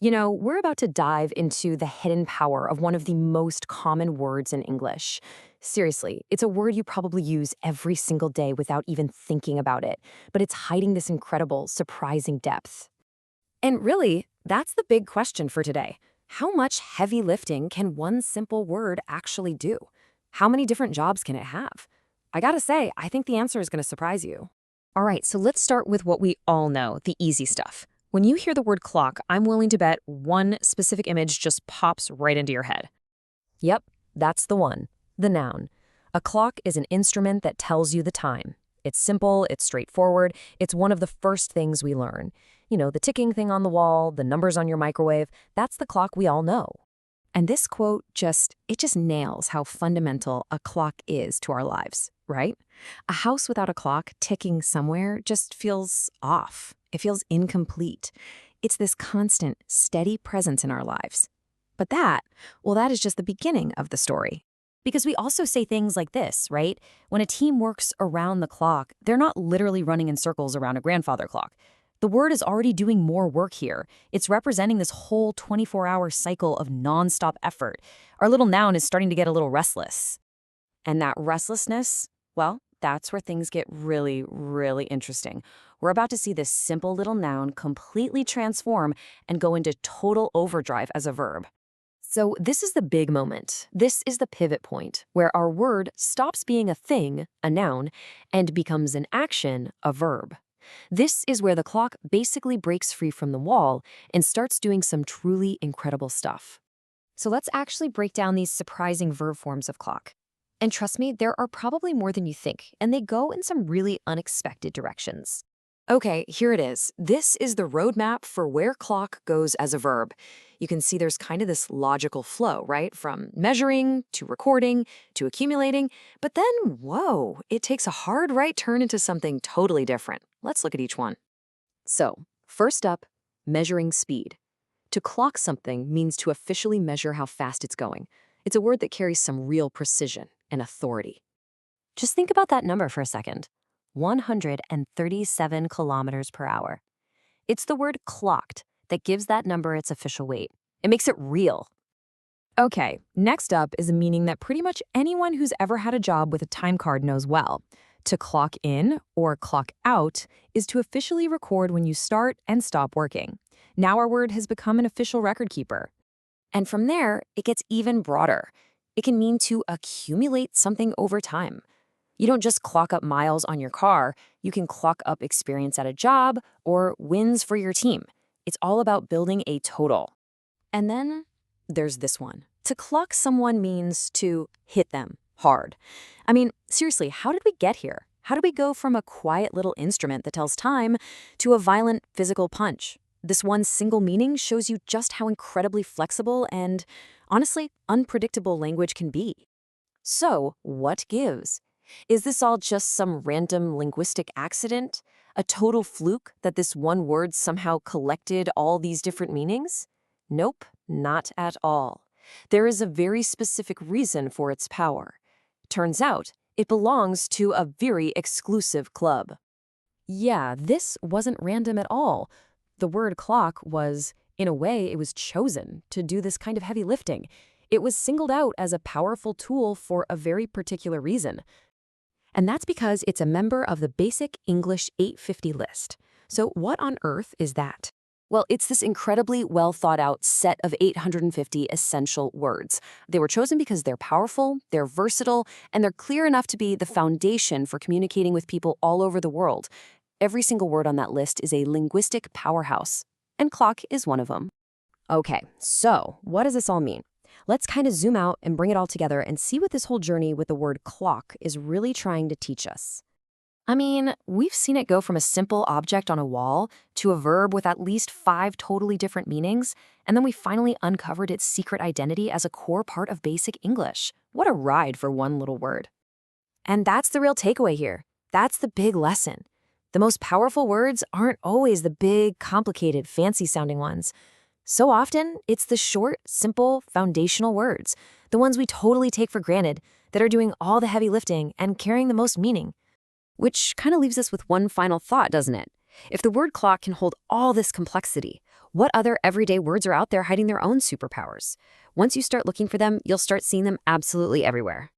We're about to dive into the hidden power of one of the most common words in English. Seriously, it's a word you probably use every single day without even thinking about it, but it's hiding this incredible, surprising depth. And really, that's the big question for today. How much heavy lifting can one simple word actually do? How many different jobs can it have? I gotta say, I think the answer is gonna surprise you. All right, so let's start with what we all know, the easy stuff. When you hear the word clock, I'm willing to bet one specific image just pops right into your head. Yep, that's the one, the noun. A clock is an instrument that tells you the time. It's simple, it's straightforward, it's one of the first things we learn. The ticking thing on the wall, the numbers on your microwave, that's the clock we all know. And this quote just nails how fundamental a clock is to our lives, right? A house without a clock ticking somewhere just feels off. It feels incomplete. It's this constant, steady presence in our lives. But that is just the beginning of the story. Because we also say things like this, right? When a team works around the clock, they're not literally running in circles around a grandfather clock. The word is already doing more work here. It's representing this whole 24-hour cycle of nonstop effort. Our little noun is starting to get a little restless. And that restlessness, well, that's where things get really, really interesting. We're about to see this simple little noun completely transform and go into total overdrive as a verb. So this is the big moment. This is the pivot point where our word stops being a thing, a noun, and becomes an action, a verb. This is where the clock basically breaks free from the wall and starts doing some truly incredible stuff. So let's actually break down these surprising verb forms of clock. And trust me, there are probably more than you think, and they go in some really unexpected directions. Okay, here it is. This is the roadmap for where clock goes as a verb. You can see there's kind of this logical flow, right? From measuring to recording to accumulating. But then, whoa, it takes a hard right turn into something totally different. Let's look at each one. So, first up, measuring speed. To clock something means to officially measure how fast it's going. It's a word that carries some real precision and authority. Just think about that number for a second. 137 kilometers per hour. It's the word clocked that gives that number its official weight. It makes it real. Okay, next up is a meaning that pretty much anyone who's ever had a job with a time card knows well. To clock in or clock out is to officially record when you start and stop working. Now our word has become an official record keeper. And from there, it gets even broader. It can mean to accumulate something over time. You don't just clock up miles on your car, you can clock up experience at a job or wins for your team. It's all about building a total. And then there's this one. To clock someone means to hit them hard. I mean, seriously, how did we get here? How did we go from a quiet little instrument that tells time to a violent physical punch? This one single meaning shows you just how incredibly flexible and, honestly, unpredictable language can be. So, what gives? Is this all just some random linguistic accident? A total fluke that this one word somehow collected all these different meanings? Nope, not at all. There is a very specific reason for its power. Turns out, it belongs to a very exclusive club. Yeah, this wasn't random at all. The word clock was, in a way, it was chosen to do this kind of heavy lifting. It was singled out as a powerful tool for a very particular reason. And that's because it's a member of the Basic English 850 list. So what on earth is that? Well, it's this incredibly well-thought-out set of 850 essential words. They were chosen because they're powerful, they're versatile, and they're clear enough to be the foundation for communicating with people all over the world. Every single word on that list is a linguistic powerhouse, and clock is one of them. Okay, so what does this all mean? Let's kind of zoom out and bring it all together and see what this whole journey with the word clock is really trying to teach us. I mean, we've seen it go from a simple object on a wall to a verb with at least 5 totally different meanings, and then we finally uncovered its secret identity as a core part of basic English. What a ride for one little word. And that's the real takeaway here. That's the big lesson. The most powerful words aren't always the big, complicated, fancy-sounding ones. So often, it's the short, simple, foundational words, the ones we totally take for granted, that are doing all the heavy lifting and carrying the most meaning. Which kind of leaves us with one final thought, doesn't it? If the word clock can hold all this complexity, What other everyday words are out there hiding their own superpowers? Once you start looking for them, you'll start seeing them absolutely everywhere.